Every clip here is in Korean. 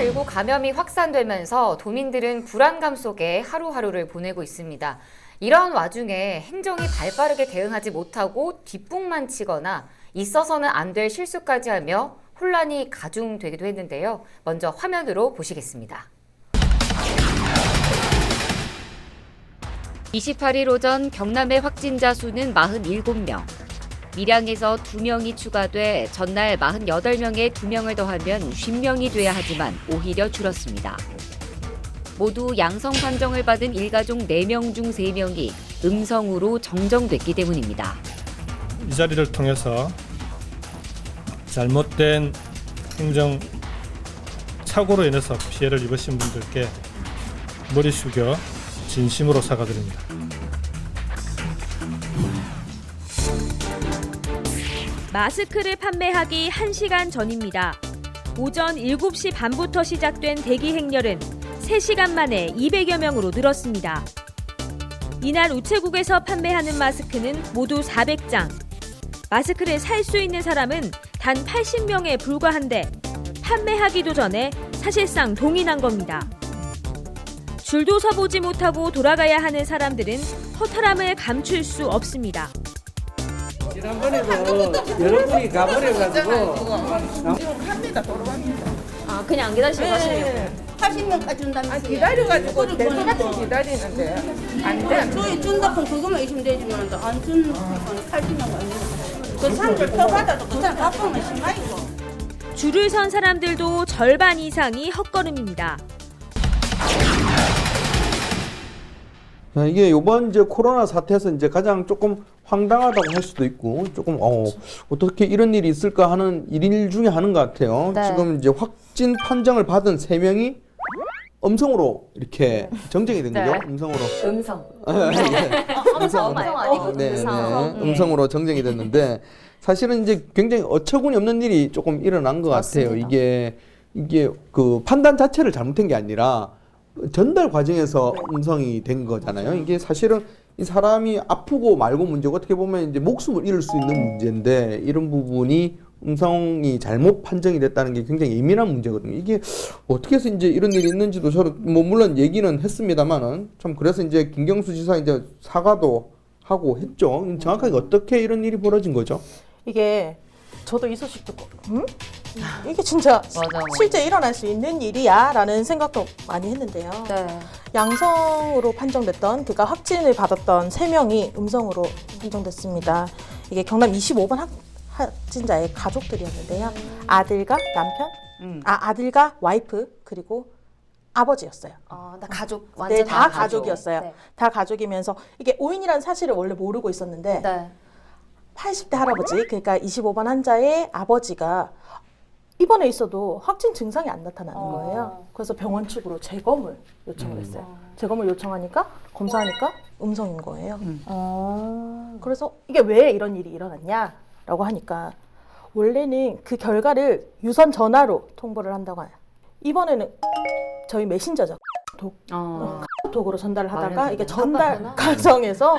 코로나19 감염이 확산되면서 도민들은 불안감 속에 하루하루를 보내고 있습니다. 이런 와중에 행정이 발빠르게 대응하지 못하고 뒷북만 치거나 있어서는 안 될 실수까지 하며 혼란이 가중되기도 했는데요. 먼저 화면으로 보시겠습니다. 28일 오전 경남의 확진자 수는 47명. 밀양에서 2명이 추가돼 전날 48명에 2명을 더하면 50명이 돼야 하지만 오히려 줄었습니다. 모두 양성 판정을 받은 일가족 4명 중 3명이 음성으로 정정됐기 때문입니다. 이 자리를 통해서 잘못된 행정 착오로 인해서 피해를 입으신 분들께 머리 숙여 진심으로 사과드립니다. 마스크를 판매하기 1시간 전입니다. 오전 7시 반부터 시작된 대기 행렬은 3시간 만에 200여 명으로 늘었습니다. 이날 우체국에서 판매하는 마스크는 모두 400장. 마스크를 살 수 있는 사람은 단 80명에 불과한데 판매하기도 전에 사실상 동인한 겁니다. 줄도 서보지 못하고 돌아가야 하는 사람들은 허탈함을 감출 수 없습니다. 지난번에도 여러분이 가버려가지고 지금 합니다. 돌아갑니다. 아, 그냥 안 기다리시고 가시려고. 80명까지 준다면서요. 기다려가지고 대선같이 기다리는데 안 돼. 저희 준다면 그것만 있으면 되지만 안 주는 건 80명 아니에요. 그 사람들 더 받아도 그 사람 바쁘면 심하이고. 줄을 선 사람들도 절반 이상이 헛걸음입니다. 이게 이번 이제 코로나 사태에서 이제 가장 조금 황당하다고 할 수도 있고 조금 어떻게 이런 일이 있을까 하는 일 중에 하는 것 같아요. 네. 지금 이제 확진 판정을 받은 3명이 음성으로 이렇게 정정이 된 거죠. 네. 음성으로. 음성. 음성 아니고 네, 음성. 네. 음성으로 정정이 됐는데 사실은 이제 굉장히 어처구니 없는 일이 조금 일어난 것 같아요. 이게 그 판단 자체를 잘못한 게 아니라 전달 과정에서 음성이 된 거잖아요. 이게 사실은 이 사람이 아프고 말고 문제고 어떻게 보면 이제 목숨을 잃을 수 있는 문제인데 이런 부분이 음성이 잘못 판정이 됐다는 게 굉장히 예민한 문제거든요. 이게 어떻게 해서 이제 이런 일이 있는지도 저도 뭐 물론 얘기는 했습니다만은 참 그래서 이제 김경수 지사 이제 사과도 하고 했죠. 정확하게 어떻게 이런 일이 벌어진 거죠? 이게 저도 이 소식 듣고 이게 진짜 실제 일어날 수 있는 일이야 라는 생각도 많이 했는데요. 네. 양성으로 판정됐던 그러니까 확진을 받았던 3명이 음성으로 판정됐습니다. 이게 경남 25번 확진자의 가족들이었는데요. 아들과 남편, 아들과 와이프 그리고 아버지였어요. 나 가족 완전 네, 다 가족이었어요. 네. 다 가족이면서 이게 오인이라는 사실을 원래 모르고 있었는데 네. 80대 할아버지, 그러니까 25번 환자의 아버지가 입원해 있어도 확진 증상이 안 나타나는 거예요. 그래서 병원 측으로 재검을 요청을 했어요. 재검을 요청하니까 검사하니까 음성인 거예요. 그래서 이게 왜 이런 일이 일어났냐라고 하니까 원래는 그 결과를 유선 전화로 통보를 한다고 해요. 이번에는 저희 메신저죠. 카톡으로 전달을 하다가 이게 전달 과정에서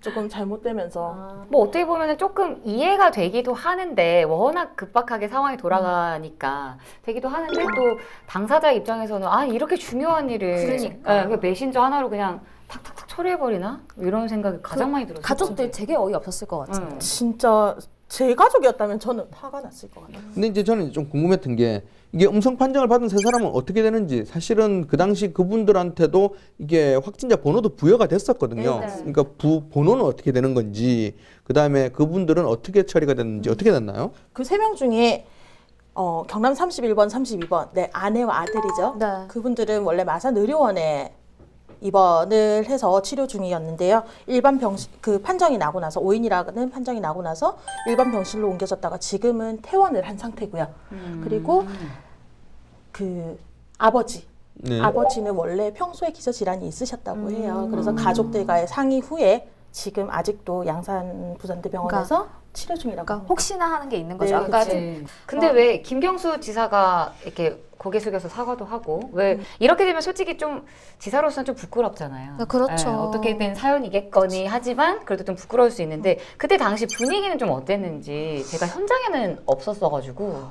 조금 잘못되면서 뭐 어떻게 보면 조금 이해가 되기도 하는데 워낙 급박하게 상황이 돌아가니까 되기도 하는데 또 당사자 입장에서는 아 이렇게 중요한 일을 그냥 메신저 하나로 그냥 탁탁탁 처리해버리나? 이런 생각이 가장 많이 들었어요. 가족들 되게 어이없었을 것 같아요. 진짜 제 가족이었다면 저는 화가 났을 것 같아요. 근데 이제 저는 좀 궁금했던 게 이게 음성 판정을 받은 3사람은 어떻게 되는지 사실은 그 당시 그분들한테도 이게 확진자 번호도 부여가 됐었거든요. 그러니까 번호는 어떻게 되는 건지 그다음에 그분들은 어떻게 처리가 됐는지 어떻게 됐나요? 그 3명 중에 경남 31번, 32번 내 아내와 아들이죠. 네. 그분들은 원래 마산의료원에 입원을 해서 치료 중이었는데요. 일반 병실 그 판정이 나고 나서 5인이라는 판정이 나고 나서 일반 병실로 옮겨졌다가 지금은 퇴원을 한 상태고요. 그리고 그 아버지 네. 아버지는 원래 평소에 기저 질환이 있으셨다고 해요. 그래서 가족들과의 상의 후에 지금 아직도 양산 부산대병원에서 치료 중이라고. 그러니까 혹시나 하는 게 있는 거죠. 네, 아까 근데 왜 김경수 지사가 이렇게 고개 숙여서 사과도 하고 왜 이렇게 되면 솔직히 좀 지사로서는 좀 부끄럽잖아요. 그렇죠. 예, 어떻게든 사연이겠거니 하지만 그래도 좀 부끄러울 수 있는데 그때 당시 분위기는 좀 어땠는지 제가 현장에는 없었어가지고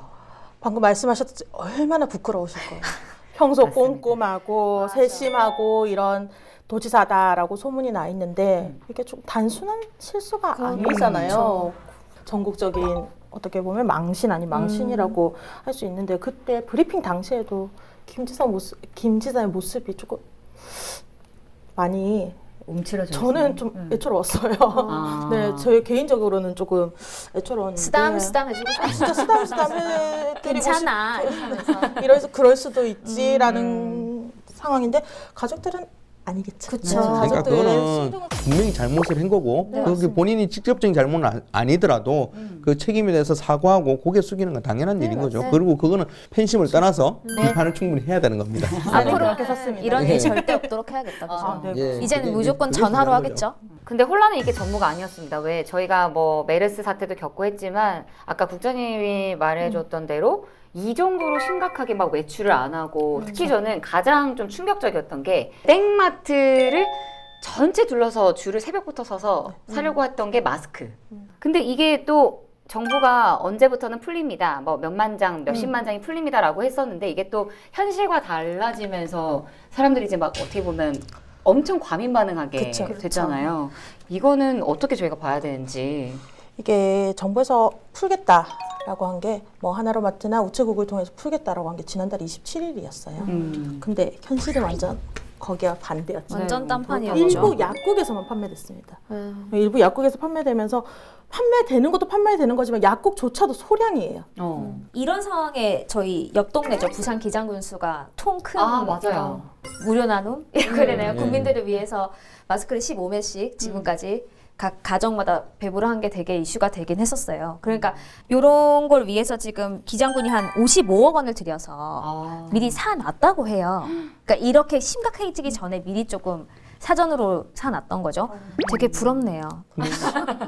방금 말씀하셨듯이 얼마나 부끄러우실 거예요. 평소 꼼꼼하고 세심하고 이런 도지사다라고 소문이 나 있는데 이게 좀 단순한 실수가 아니잖아요. 전국적인 어떻게 보면 망신 아닌 망신이라고 할 수 있는데 그때 브리핑 당시에도 김 지사의 모습이 조금 많이 움츠러져 저는 좀 애처로웠어요. 네, 저 개인적으로는 조금 애처로웠는데 쓰담쓰담 해주고 진짜 쓰담쓰담 해드리고 괜찮아 이래서 그럴 수도 있지라는 상황인데 가족들은 아니겠죠. 그쵸. 그러니까 가족들 그거는 분명히 잘못을 한 거고 그게 본인이 직접적인 잘못은 아니더라도 그 책임에 대해서 사과하고 고개 숙이는 건 당연한 일인 거죠. 그리고 그거는 팬심을 떠나서 비판을 충분히 해야 되는 겁니다. 앞으로 그렇게 샀습니다. 이런 네. 일 절대 없도록 해야겠다. 그죠? 네. 예, 이제는 그게 무조건 그게 전화로 중요한 하겠죠. 근데 혼란은 이게 전부가 아니었습니다. 왜 저희가 뭐 메르스 사태도 겪고 했지만 아까 국장님이 말해줬던 대로 이 정도로 심각하게 막 외출을 안 하고 특히 저는 가장 좀 충격적이었던 게 땡마트를 전체 둘러서 줄을 새벽부터 서서 사려고 했던 게 마스크. 근데 이게 또 정부가 언제부터는 풀립니다. 뭐 몇만 장, 몇십만 장이 풀립니다라고 했었는데 이게 또 현실과 달라지면서 사람들이 이제 막 어떻게 보면 엄청 과민 반응하게 그쵸. 됐잖아요. 이거는 어떻게 저희가 봐야 되는지. 이게 정부에서 풀겠다라고 한 게 뭐 하나로마트나 우체국을 통해서 풀겠다라고 한 게 지난달 27일이었어요. 근데 현실은 완전 거기와 반대였죠. 완전 딴판이었죠. 일부 약국에서만 판매됐습니다. 일부 약국에서 판매되면서 판매되는 것도 판매되는 거지만 약국조차도 소량이에요. 이런 상황에 저희 옆 동네죠. 부산 기장군수가 통 큰 맞아요. 무료 나눔 그러네요. 네. 국민들을 위해서 마스크를 15매씩 지금까지 각 가정마다 배부를 한 게 되게 이슈가 되긴 했었어요. 그러니까 이런 걸 위해서 지금 기장군이 한 55억 원을 들여서 미리 사놨다고 해요. 그러니까 이렇게 심각해지기 전에 미리 조금 사전으로 사놨던 거죠. 되게 부럽네요.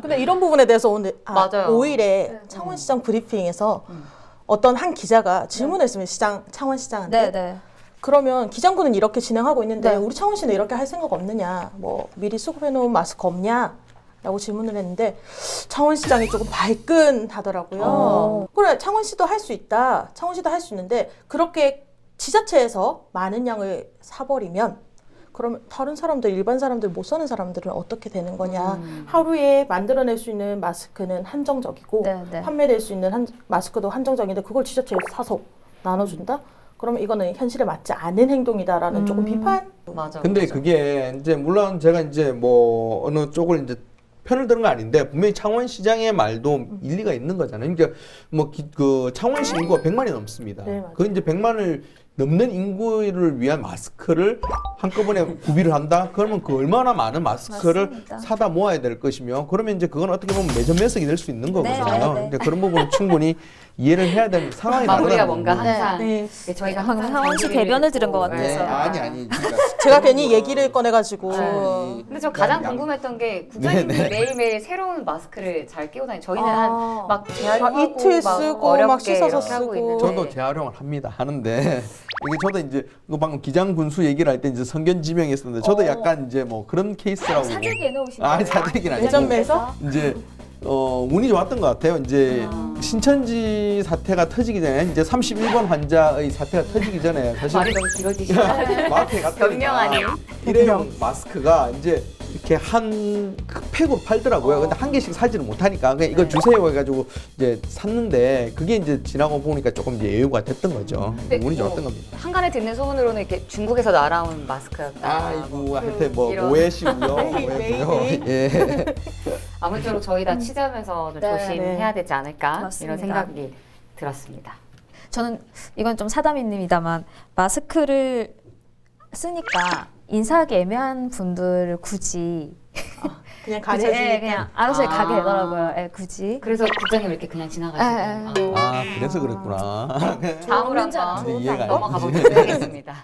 근데 이런 부분에 대해서 오늘 맞아요. 5일에 창원시장 브리핑에서 어떤 한 기자가 질문했으면 창원시장한테 네. 그러면 기장군은 이렇게 진행하고 있는데 네. 우리 창원시는 이렇게 할 생각 없느냐? 뭐 미리 수급해놓은 마스크 없냐? 라고 질문을 했는데 창원시장이 조금 발끈하더라고요. 그래, 창원시도 할 수 있다. 창원시도 할 수 있는데 그렇게 지자체에서 많은 양을 사버리면 그러면 다른 사람들, 일반 사람들, 못 사는 사람들은 어떻게 되는 거냐. 하루에 만들어낼 수 있는 마스크는 한정적이고 네. 판매될 수 있는 마스크도 한정적인데 그걸 지자체에서 사서 나눠준다? 그러면 이거는 현실에 맞지 않은 행동이다라는 조금 비판? 맞아. 근데 그게 이제 물론 제가 이제 뭐 어느 쪽을 이제 편을 드는 건 아닌데 분명히 창원시장의 말도 일리가 있는 거잖아요. 그러니까 뭐 그 창원시 인구가 100만이 넘습니다. 네, 맞아요. 그 이제 100만을 넘는 인구를 위한 마스크를 한꺼번에 구비를 한다? 그러면 그 얼마나 많은 마스크를 맞습니다. 사다 모아야 될 것이며 그러면 이제 그건 어떻게 보면 매점매석이 될 수 있는 거거든요. 네. 근데 그런 부분은 충분히 이해를 해야 되는 상황이 마무리가 나타나는 뭔가 거고. 항상 네. 저희가 방금 항상 상원 씨 정리를 대변을 듣고. 들은 것 네, 같아서. 아니. 그러니까 제가 괜히 얘기를 꺼내가지고 근데 저 가장 궁금했던 게 국장님이 매일매일 새로운 마스크를 잘 끼고 다니. 저희는 한 막 재활용하고 이틀 막 쓰고 어렵게 막 씻어서 이렇게 하고 쓰고. 있는데. 저도 재활용을 합니다. 하는데 이게 저도 이제 그 방금 기장군수 얘기를 할 때 이제 성견지명이 있었는데 저도 약간 이제 뭐 그런 케이스라고. 사재기 해놓으신 아니 거예요? 사재기는 아니고. 매점에서 이제 운이 좋았던 것 같아요. 이제 신천지 사태가 터지기 전에 이제 31번 환자의 사태가 터지기 전에 사실 말이 너무 길어지시죠? 마트에 갔더니 변명 아니에요? 일회용 마스크가 이제 이렇게 한 팩으로 팔더라고요. 근데 한 개씩 사지를 못하니까 그냥 이거 주세요 해가지고 이제 샀는데 그게 이제 지나고 보니까 조금 이제 여유가 됐던 거죠. 운이 좋았던 겁니다. 한간에 듣는 소문으로는 이렇게 중국에서 날아온 마스크였다. 아이고 하여튼 뭐 이런. 오해시고요. 오해고요. 예. 아무쪼록 저희 다 취재하면서 좀 네. 조심해야 되지 않을까 맞습니다. 이런 생각이 들었습니다. 저는 이건 좀 사담입니다만 마스크를 쓰니까 인사하기 애매한 분들을 굳이 그냥 그치, 가려주니까 그냥 알아서 아. 가게 되더라고요. 굳이. 그래서 국장님 이렇게 그냥 지나가시고 아 그래서 그랬구나. 다음으로 없는 줄 한번 알았는데 이해가 안 넘어가 되지. 보도록 하겠습니다.